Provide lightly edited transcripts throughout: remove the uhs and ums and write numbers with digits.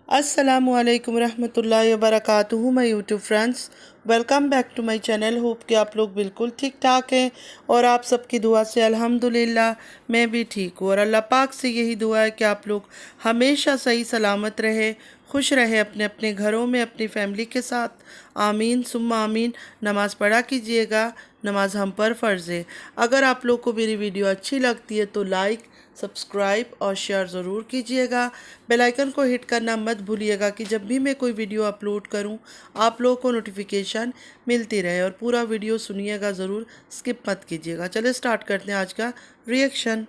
अस्सलामुअलैकुम रहमतुल्लाहि व बरकातुहू my YouTube friends, welcome back to my channel. Hope कि आप लोग बिल्कुल ठीक ठाक हैं और आप सबकी दुआ से अल्हम्दुलिल्लाह मैं भी ठीक हूँ। और अल्लाह पाक से यही दुआ है कि आप लोग हमेशा सही सलामत रहे, खुश रहे अपने अपने घरों में अपनी फैमिली के साथ। आमीन सुम्मा आमीन। नमाज़ पढ़ा कीजिएगा, नमाज हम पर फ़र्ज़ है। अगर आप लोग को मेरी वीडियो अच्छी लगती है तो लाइक, सब्सक्राइब और शेयर ज़रूर कीजिएगा। बेल आइकन को हिट करना मत भूलिएगा कि जब भी मैं कोई वीडियो अपलोड करूं आप लोगों को नोटिफिकेशन मिलती रहे। और पूरा वीडियो सुनिएगा ज़रूर, स्किप मत कीजिएगा। चलिए स्टार्ट करते हैं आज का रिएक्शन।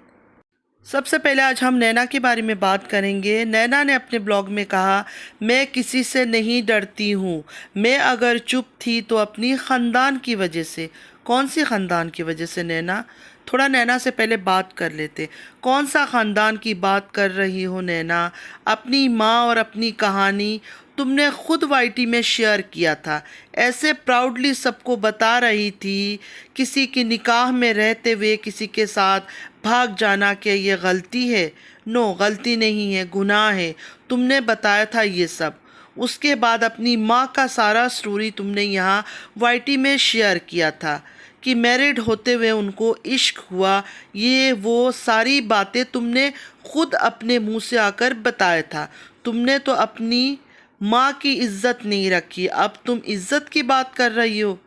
सबसे पहले आज हम नैना के बारे में बात करेंगे। नैना ने अपने ब्लॉग में कहा, मैं किसी से नहीं डरती हूँ। मैं अगर चुप थी तो अपनी ख़ानदान की वजह से। कौन सी ख़ानदान की वजह से नैना? थोड़ा नैना से पहले बात कर लेते। कौन सा ख़ानदान की बात कर रही हो नैना? अपनी माँ और अपनी कहानी तुमने खुद वाईटी में शेयर किया था, ऐसे प्राउडली सबको बता रही थी। किसी की निकाह में रहते हुए किसी के साथ भाग जाना क्या ये गलती है? नो, गलती नहीं है, गुनाह है। तुमने बताया था ये सब। उसके बाद अपनी माँ का सारा स्टोरी तुमने यहाँ वाईटी में शेयर किया था कि मैरिड होते हुए उनको इश्क हुआ। ये वो सारी बातें तुमने खुद अपने मुंह से आकर बताया था। तुमने तो अपनी माँ की इज्जत नहीं रखी, अब तुम इज्जत की बात कर रही हो।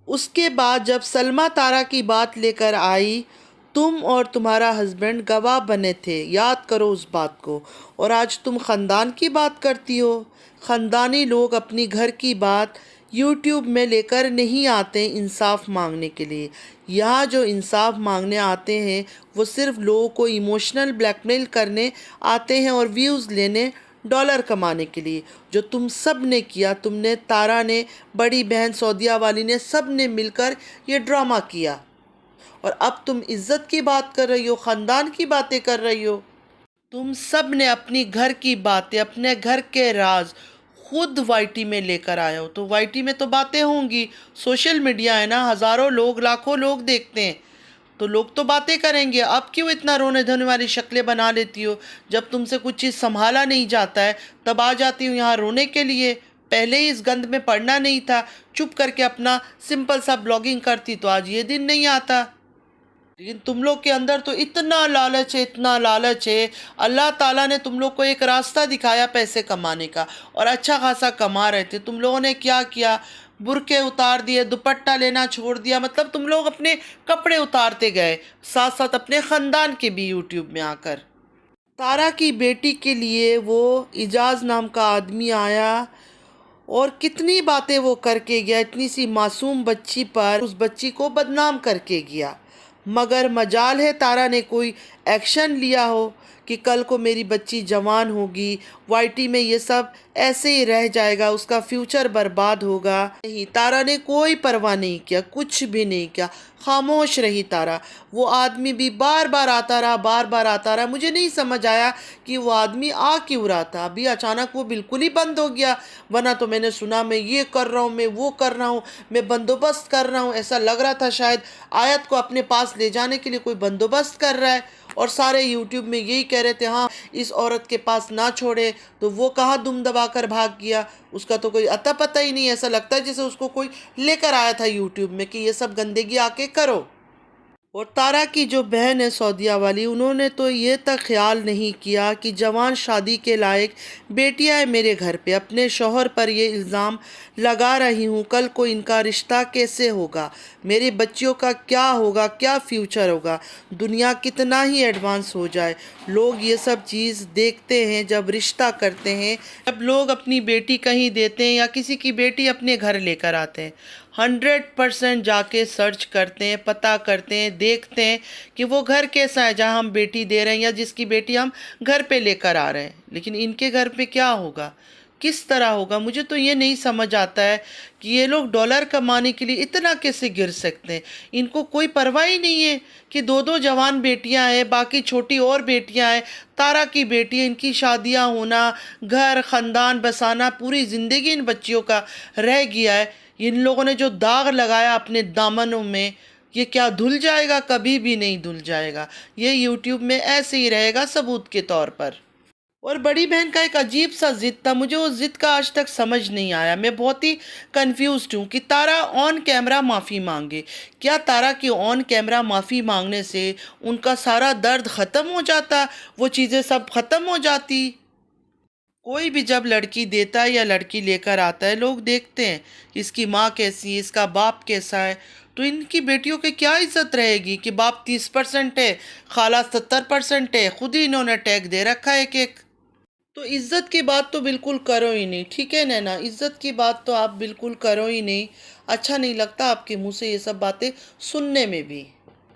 उसके बाद जब सलमा तारा की बात लेकर आई, तुम और तुम्हारा हस्बैंड गवाह बने थे, याद करो उस बात को। और आज तुम ख़ानदान की बात करती हो। ख़ानदानी लोग अपनी घर की बात यूट्यूब में लेकर नहीं आते इंसाफ मांगने के लिए। यहाँ जो इंसाफ मांगने आते हैं वो सिर्फ लोगों को इमोशनल ब्लैकमेल करने आते हैं और व्यूज़ लेने, डॉलर कमाने के लिए। जो तुम सब ने किया, तुमने, तारा ने, बड़ी बहन सौदिया वाली ने, सब ने मिलकर ये ड्रामा किया। और अब तुम इज्जत की बात कर रही हो, ख़ानदान की बातें कर रही हो। तुम सब ने अपनी घर की बातें, अपने घर के राज खुद वाईटी में लेकर आए हो। तो वाईटी में तो बातें होंगी, सोशल मीडिया है ना, हज़ारों लोग, लाखों लोग देखते हैं, तो लोग तो बातें करेंगे। अब क्यों इतना रोने धोने वाली शक्लें बना लेती हो? जब तुमसे कुछ चीज़ संभाला नहीं जाता है तब आ जाती हूँ यहाँ रोने के लिए। पहले ही इस गंद में पड़ना नहीं था, चुप करके अपना सिंपल सा ब्लॉगिंग करती तो आज ये दिन नहीं आता। लेकिन तुम लोग के अंदर तो इतना लालच है, इतना लालच है। अल्लाह ताला ने तुम लोग को एक रास्ता दिखाया पैसे कमाने का और अच्छा खासा कमा रहे थे। तुम लोगों ने क्या किया? बुर्के उतार दिए, दुपट्टा लेना छोड़ दिया। मतलब तुम लोग अपने कपड़े उतारते गए, साथ साथ अपने ख़ानदान के भी यूट्यूब में आकर। तारा की बेटी के लिए वो इजाज़ नाम का आदमी आया और कितनी बातें वो करके गया। इतनी सी मासूम बच्ची पर उस बच्ची को बदनाम करके गया। मगर मजाल है तारा ने कोई एक्शन लिया हो कि कल को मेरी बच्ची जवान होगी, वाईटी में ये सब ऐसे ही रह जाएगा, उसका फ्यूचर बर्बाद होगा। नहीं, तारा ने कोई परवाह नहीं किया, कुछ भी नहीं किया, खामोश रही तारा। वो आदमी भी बार बार आता रहा, बार बार आता रहा। मुझे नहीं समझ आया कि वो आदमी आ क्यों रहा था। अभी अचानक वो बिल्कुल ही बंद हो गया। वरना तो मैंने सुना मैं ये कर रहा हूँ, मैं वो कर रहा हूँ, मैं बंदोबस्त कर रहा हूँ। ऐसा लग रहा था शायद आयत को अपने पास ले जाने के लिए कोई बंदोबस्त कर रहा है। और सारे यूट्यूब में यही कह रहे थे, हाँ इस औरत के पास ना छोड़े। तो वो कहाँ दुम दबाकर भाग गया? उसका तो कोई अता पता ही नहीं। ऐसा लगता है जैसे उसको कोई लेकर आया था यूट्यूब में कि ये सब गंदगी आके करो। और तारा की जो बहन है सौदिया वाली, उन्होंने तो ये तक ख्याल नहीं किया कि जवान शादी के लायक बेटियां है मेरे घर पे, अपने शौहर पर ये इल्ज़ाम लगा रही हूँ। कल को इनका रिश्ता कैसे होगा? मेरे बच्चियों का क्या होगा? क्या फ्यूचर होगा? दुनिया कितना ही एडवांस हो जाए, लोग ये सब चीज़ देखते हैं जब रिश्ता करते हैं, जब लोग अपनी बेटी कहीं देते हैं या किसी की बेटी अपने घर लेकर आते हैं। 100% जाके सर्च करते हैं, पता करते हैं, देखते हैं कि वो घर कैसा है जहाँ हम बेटी दे रहे हैं या जिसकी बेटी हम घर पे लेकर आ रहे हैं। लेकिन इनके घर पे क्या होगा, किस तरह होगा? मुझे तो ये नहीं समझ आता है कि ये लोग डॉलर कमाने के लिए इतना कैसे गिर सकते हैं। इनको कोई परवाह ही नहीं है कि दो दो जवान बेटियां हैं, बाकी छोटी और बेटियां हैं। तारा की बेटी है, इनकी शादियां होना, घर ख़ानदान बसाना, पूरी ज़िंदगी इन बच्चियों का रह गया है। इन लोगों ने जो दाग लगाया अपने दामनों में, ये क्या धुल जाएगा? कभी भी नहीं धुल जाएगा। ये यूट्यूब में ऐसे ही रहेगा सबूत के तौर पर। और बड़ी बहन का एक अजीब सा ज़िद था, मुझे वो ज़िद का आज तक समझ नहीं आया। मैं बहुत ही कंफ्यूज्ड हूँ कि तारा ऑन कैमरा माफ़ी मांगे। क्या तारा की ऑन कैमरा माफ़ी मांगने से उनका सारा दर्द ख़त्म हो जाता, वो चीज़ें सब ख़त्म हो जाती? कोई भी जब लड़की देता है या लड़की लेकर आता है, लोग देखते हैं इसकी माँ कैसी है, इसका बाप कैसा है। तो इनकी बेटियों की क्या इज्जत रहेगी कि बाप 30% है, खाला 70% है, खुद ही इन्होंने टैग दे रखा है एक एक। तो इज्जत की बात तो बिल्कुल करो ही नहीं, ठीक है नैना, इज्जत की बात तो आप बिल्कुल करो ही नहीं। अच्छा नहीं लगता आपके मुंह से ये सब बातें सुनने में भी।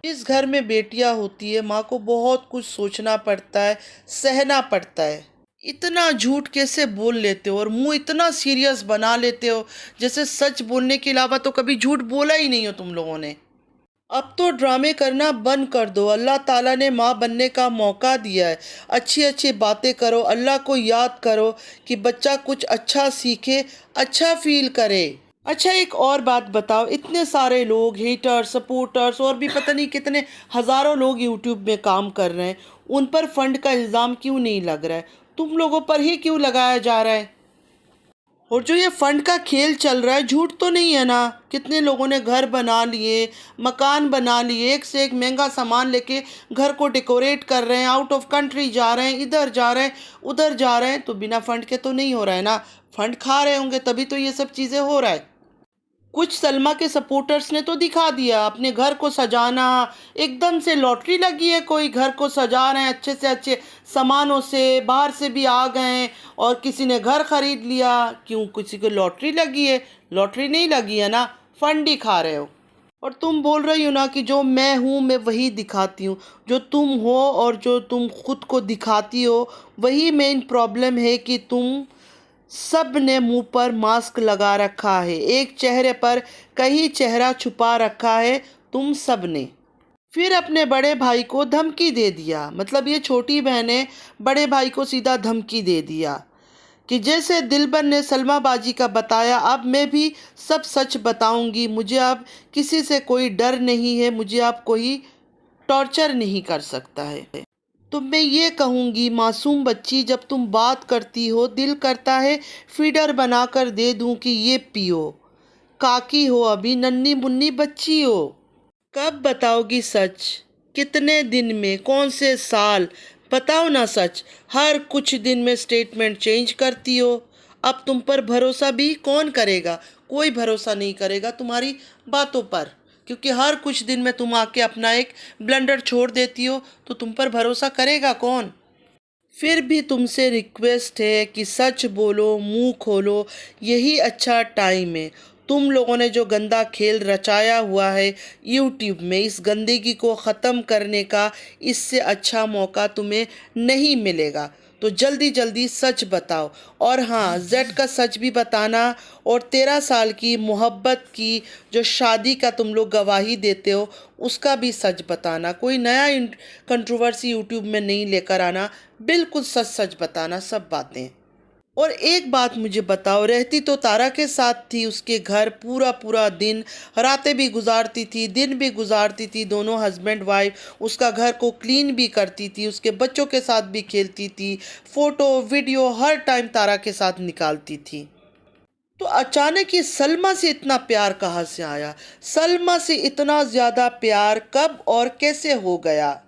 इस घर में बेटियां होती है, माँ को बहुत कुछ सोचना पड़ता है, सहना पड़ता है। इतना झूठ कैसे बोल लेते हो और मुंह इतना सीरियस बना लेते हो, जैसे सच बोलने के अलावा तो कभी झूठ बोला ही नहीं हो तुम लोगों ने। अब तो ड्रामे करना बंद कर दो। अल्लाह ताला ने माँ बनने का मौका दिया है। अच्छी अच्छी बातें करो, अल्लाह को याद करो कि बच्चा कुछ अच्छा सीखे, अच्छा फील करे। अच्छा एक और बात बताओ, इतने सारे लोग हेटर्स, सपोर्टर्स और भी पता नहीं कितने हज़ारों लोग यूट्यूब में काम कर रहे हैं, उन पर फंड का इल्ज़ाम क्यों नहीं लग रहा है? तुम लोगों पर ही क्यों लगाया जा रहा है? और जो ये फंड का खेल चल रहा है, झूठ तो नहीं है ना? कितने लोगों ने घर बना लिए, मकान बना लिए, एक से एक महंगा सामान लेके घर को डेकोरेट कर रहे हैं, आउट ऑफ कंट्री जा रहे हैं, इधर जा रहे हैं, उधर जा रहे हैं। तो बिना फंड के तो नहीं हो रहा है ना? फंड खा रहे होंगे तभी तो ये सब चीज़ें हो रहा है। कुछ सलमा के सपोर्टर्स ने तो दिखा दिया अपने घर को सजाना, एकदम से लॉटरी लगी है, कोई घर को सजा रहे हैं अच्छे से अच्छे सामानों से, बाहर से भी आ गए हैं और किसी ने घर खरीद लिया। क्यों? किसी को लॉटरी लगी है? लॉटरी नहीं लगी है ना, फंड ही खा रहे हो। और तुम बोल रही हो ना कि जो मैं हूँ मैं वही दिखाती हूँ। जो तुम हो और जो तुम खुद को दिखाती हो वही मेन प्रॉब्लम है कि तुम सब ने मुंह पर मास्क लगा रखा है, एक चेहरे पर कहीं चेहरा छुपा रखा है तुम सब ने। फिर अपने बड़े भाई को धमकी दे दिया, मतलब ये छोटी बहन ने बड़े भाई को सीधा धमकी दे दिया कि जैसे दिलबर ने सलमा बाजी का बताया, अब मैं भी सब सच बताऊंगी। मुझे अब किसी से कोई डर नहीं है, मुझे अब कोई टॉर्चर नहीं कर सकता है। तो मैं ये कहूँगी, मासूम बच्ची, जब तुम बात करती हो दिल करता है फीडर बनाकर दे दूँ कि ये पियो। काकी हो, अभी नन्ही मुन्नी बच्ची हो। कब बताओगी सच? कितने दिन में? कौन से साल? बताओ ना सच। हर कुछ दिन में स्टेटमेंट चेंज करती हो। अब तुम पर भरोसा भी कौन करेगा? कोई भरोसा नहीं करेगा तुम्हारी बातों पर, क्योंकि हर कुछ दिन में तुम आके अपना एक ब्लंडर छोड़ देती हो, तो तुम पर भरोसा करेगा कौन? फिर भी तुमसे रिक्वेस्ट है कि सच बोलो, मुंह खोलो, यही अच्छा टाइम है। तुम लोगों ने जो गंदा खेल रचाया हुआ है यूट्यूब में, इस गंदगी को ख़त्म करने का इससे अच्छा मौका तुम्हें नहीं मिलेगा। तो जल्दी जल्दी सच बताओ। और हाँ, जेड का सच भी बताना, और 13 साल की मोहब्बत की जो शादी का तुम लोग गवाही देते हो उसका भी सच बताना। कोई नया कंट्रोवर्सी यूट्यूब में नहीं लेकर आना, बिल्कुल सच सच बताना सब बातें। और एक बात मुझे बताओ, रहती तो तारा के साथ थी, उसके घर पूरा पूरा दिन, रातें भी गुजारती थी, दिन भी गुजारती थी, दोनों हस्बैंड वाइफ, उसका घर को क्लीन भी करती थी, उसके बच्चों के साथ भी खेलती थी, फ़ोटो वीडियो हर टाइम तारा के साथ निकालती थी। तो अचानक ये सलमा से इतना प्यार कहाँ से आया? सलमा से इतना ज़्यादा प्यार कब और कैसे हो गया?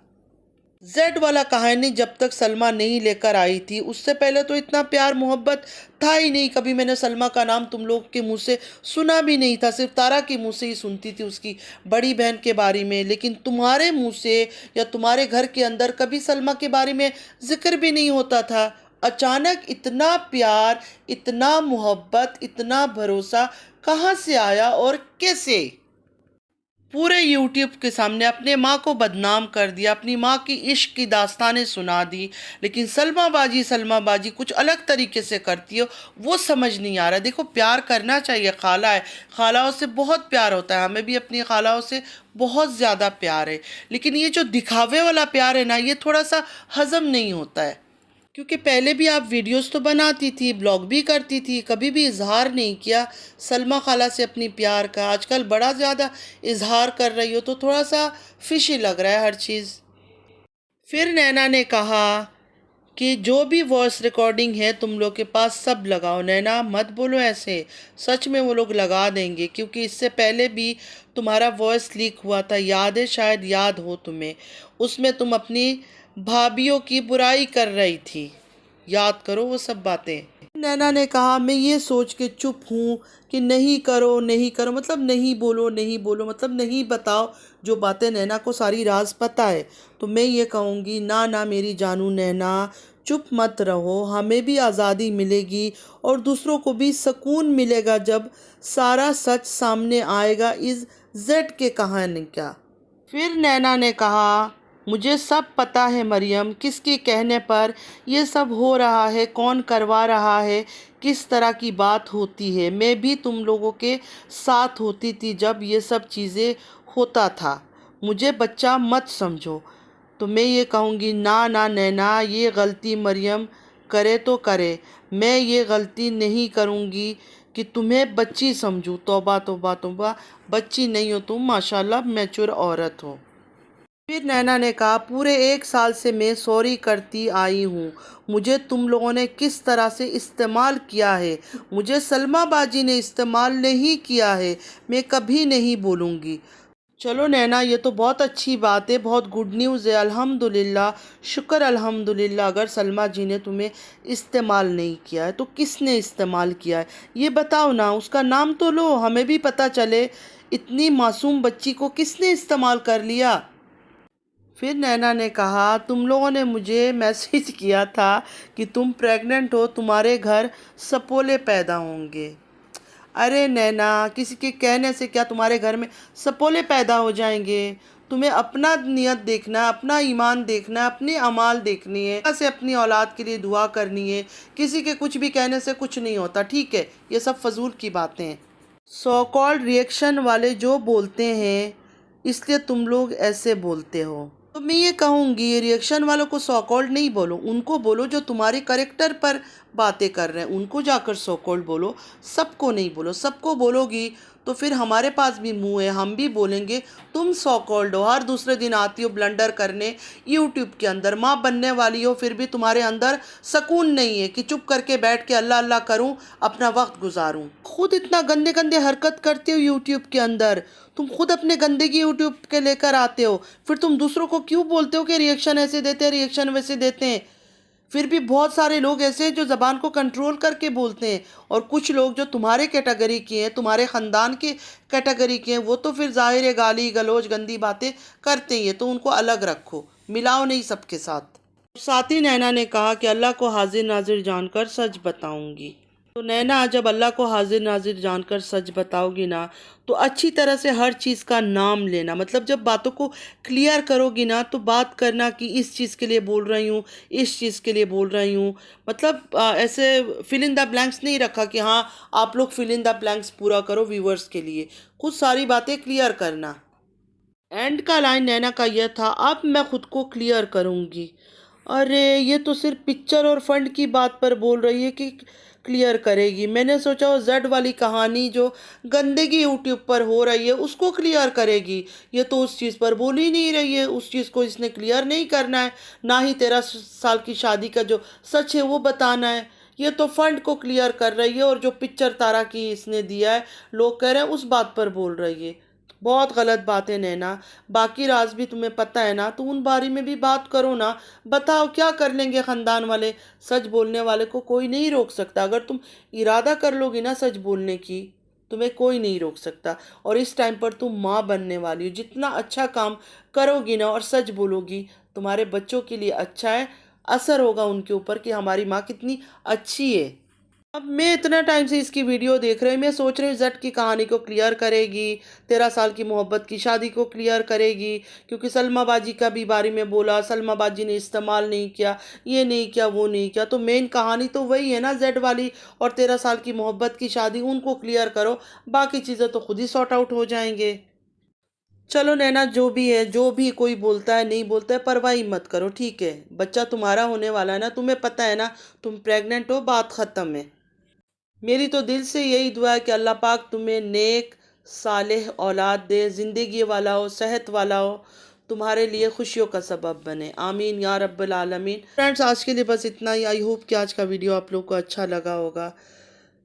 जेड वाला कहानी जब तक सलमा नहीं लेकर आई थी, उससे पहले तो इतना प्यार मोहब्बत था ही नहीं। कभी मैंने सलमा का नाम तुम लोग के मुंह से सुना भी नहीं था, सिर्फ तारा के मुंह से ही सुनती थी उसकी बड़ी बहन के बारे में। लेकिन तुम्हारे मुंह से या तुम्हारे घर के अंदर कभी सलमा के बारे में जिक्र भी नहीं होता था। अचानक इतना प्यार, इतना मोहब्बत, इतना भरोसा कहाँ से आया और कैसे? पूरे यूट्यूब के सामने अपने माँ को बदनाम कर दिया, अपनी माँ की इश्क की दास्तानें सुना दी। लेकिन सलमा बाजी कुछ अलग तरीके से करती हो, वो समझ नहीं आ रहा। देखो, प्यार करना चाहिए, खाला है, खालाओं से बहुत प्यार होता है, हमें भी अपनी खालाओं से बहुत ज़्यादा प्यार है। लेकिन ये जो दिखावे वाला प्यार है ना, ये थोड़ा सा हज़म नहीं होता है। क्योंकि पहले भी आप वीडियोस तो बनाती थी, ब्लॉग भी करती थी, कभी भी इजहार नहीं किया सलमा खाला से अपनी प्यार का। आजकल बड़ा ज़्यादा इजहार कर रही हो तो थोड़ा सा फिशी लग रहा है हर चीज़। फिर नैना ने कहा कि जो भी वॉइस रिकॉर्डिंग है तुम लोग के पास सब लगाओ। नैना मत बोलो ऐसे, सच में वो लोग लगा देंगे, क्योंकि इससे पहले भी तुम्हारा वॉइस लीक हुआ था, याद है? शायद याद हो तुम्हें। उसमें तुम अपनी भाभीियों की बुराई कर रही थी, याद करो वो सब बातें। नैना ने कहा मैं ये सोच के चुप हूँ कि नहीं करो नहीं करो, मतलब नहीं बोलो नहीं बोलो, मतलब नहीं बताओ जो बातें। नैना को सारी राज पता है। तो मैं ये कहूँगी, ना ना मेरी जानू नैना, चुप मत रहो। हमें भी आज़ादी मिलेगी और दूसरों को भी सुकून मिलेगा जब सारा सच सामने आएगा इस जेड के कहानी का। फिर नैना ने कहा मुझे सब पता है मरियम, किसके कहने पर ये सब हो रहा है, कौन करवा रहा है, किस तरह की बात होती है। मैं भी तुम लोगों के साथ होती थी जब ये सब चीज़ें होता था। मुझे बच्चा मत समझो। तो मैं ये कहूँगी, ना ना नैना, ये गलती मरियम करे तो करे, मैं ये गलती नहीं करूँगी कि तुम्हें बच्ची समझूँ। तौबा तौबा तौबा, बच्ची नहीं हो तुम, माशाल्लाह मैच्योर औरत हो। फिर नैना ने कहा पूरे 1 साल से मैं सॉरी करती आई हूँ। मुझे तुम लोगों ने किस तरह से इस्तेमाल किया है, मुझे सलमा बाजी ने इस्तेमाल नहीं किया है, मैं कभी नहीं बोलूँगी। चलो नैना, ये तो बहुत अच्छी बात है, बहुत गुड न्यूज़ है, अल्हम्दुलिल्लाह, शुक्र अल्हम्दुलिल्लाह। अगर सलमा जी ने तुम्हें इस्तेमाल नहीं किया है तो किसने इस्तेमाल किया है ये बताओ ना, उसका नाम तो लो, हमें भी पता चले। इतनी मासूम बच्ची को किसने इस्तेमाल कर लिया। फिर नैना ने कहा तुम लोगों ने मुझे मैसेज किया था कि तुम प्रेग्नेंट हो, तुम्हारे घर सपोले पैदा होंगे। अरे नैना, किसी के कहने से क्या तुम्हारे घर में सपोले पैदा हो जाएंगे? तुम्हें अपना नियत देखना, अपना ईमान देखना, अपनी अमाल देखनी है, से अपनी औलाद के लिए दुआ करनी है। किसी के कुछ भी कहने से कुछ नहीं होता, ठीक है? ये सब फजूल की बातें हैं। सो कॉल्ड रिएक्शन वाले जो बोलते हैं, इसलिए तुम लोग ऐसे बोलते हो। तो मैं ये कहूँगी, रिएक्शन वालों को सो कॉल्ड नहीं बोलो, उनको बोलो जो तुम्हारे करेक्टर पर बातें कर रहे हैं, उनको जाकर सो कॉल्ड बोलो, सबको नहीं बोलो। सबको बोलोगी तो फिर हमारे पास भी मुंह है, हम भी बोलेंगे तुम सो कॉल्ड हो, हर दूसरे दिन आती हो ब्लंडर करने यूट्यूब के अंदर, माँ बनने वाली हो, फिर भी तुम्हारे अंदर सुकून नहीं है कि चुप करके बैठ के अल्लाह अल्लाह करूं, अपना वक्त गुजारूं। खुद इतना गंदे गंदे हरकत करते हो यूट्यूब के अंदर, तुम खुद अपने गंदगी यूट्यूब के लेकर आते हो, फिर तुम दूसरों को क्यों बोलते हो कि रिएक्शन ऐसे देते हैं, रिएक्शन वैसे देते हैं? फिर भी बहुत सारे लोग ऐसे हैं जो ज़बान को कंट्रोल करके बोलते हैं, और कुछ लोग जो तुम्हारे कैटेगरी के हैं, तुम्हारे ख़ानदान के कैटेगरी के हैं, वो तो फिर ज़ाहिर है गाली गलौज गंदी बातें करते ही हैं। तो उनको अलग रखो, मिलाओ नहीं सबके साथ। साथ ही नैना ने कहा कि अल्लाह को हाजिर नाजिर जानकर सच बताऊंगी। तो नैना, जब अल्लाह को हाजिर नाजिर जानकर सच बताओगी ना, तो अच्छी तरह से हर चीज़ का नाम लेना, मतलब जब बातों को क्लियर करोगी ना, तो बात करना कि इस चीज़ के लिए बोल रही हूँ, इस चीज़ के लिए बोल रही हूँ। मतलब ऐसे फिल इन द ब्लैंक्स नहीं रखा कि हाँ आप लोग फिल इन द ब्लैंक्स पूरा करो व्यूवर्स के लिए, खुद सारी बातें क्लियर करना। एंड का लाइन नैना का यह था, अब मैं खुद को क्लियर करूँगी। अरे ये तो सिर्फ पिक्चर और फंड की बात पर बोल रही है कि क्लियर करेगी। मैंने सोचा वो जेड वाली कहानी जो गंदगी यूट्यूब पर हो रही है उसको क्लियर करेगी। ये तो उस चीज़ पर बोल ही नहीं रही है, उस चीज़ को इसने क्लियर नहीं करना है, ना ही 13 साल की शादी का जो सच है वो बताना है। ये तो फंड को क्लियर कर रही है, और जो पिक्चर तारा की इसने दिया है लोग कह रहे हैं उस बात पर बोल रही है। बहुत गलत बात है नैना। बाकी राज भी तुम्हें पता है ना, तो उन बारे में भी बात करो ना। बताओ क्या कर लेंगे ख़ानदान वाले? सच बोलने वाले को कोई नहीं रोक सकता। अगर तुम इरादा कर लोगी ना सच बोलने की, तुम्हें कोई नहीं रोक सकता। और इस टाइम पर तुम माँ बनने वाली हो, जितना अच्छा काम करोगी ना और सच बोलोगी, तुम्हारे बच्चों के लिए अच्छा है, असर होगा उनके ऊपर कि हमारी माँ कितनी अच्छी है। अब मैं इतना टाइम से इसकी वीडियो देख रही हूँ, मैं सोच रही हूँ जट की कहानी को क्लियर करेगी, 13 साल की मोहब्बत की शादी को क्लियर करेगी, क्योंकि सलमा बाजी का भी बारे में बोला, सलमा बाजी ने इस्तेमाल नहीं किया, ये नहीं किया, वो नहीं किया। तो मेन कहानी तो वही है ना, जेड वाली और 13 साल की मोहब्बत की शादी, उनको क्लियर करो, बाकी चीज़ें तो खुद ही सॉर्ट आउट हो जाएंगे। चलो नैना, जो भी है, जो भी कोई बोलता है नहीं बोलता है परवाह ही मत करो, ठीक है? बच्चा तुम्हारा होने वाला है ना, तुम्हें पता है ना, तुम प्रेग्नेंट हो, बात ख़त्म है। मेरी तो दिल से यही दुआ है कि अल्लाह पाक तुम्हें नेक सालेह औलाद दे, ज़िंदगी वाला हो, सेहत वाला हो, तुम्हारे लिए खुशियों का सबब बने। आमीन या रब्बल आलमीन। फ्रेंड्स, आज के लिए बस इतना ही। आई होप कि आज का वीडियो आप लोग को अच्छा लगा होगा।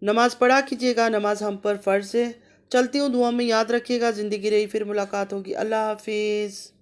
नमाज पढ़ा कीजिएगा, नमाज हम पर फ़र्ज़ है। चलती हूँ, दुआ में याद रखिएगा। ज़िंदगी रही फिर मुलाकात होगी। अल्लाह हाफिज़।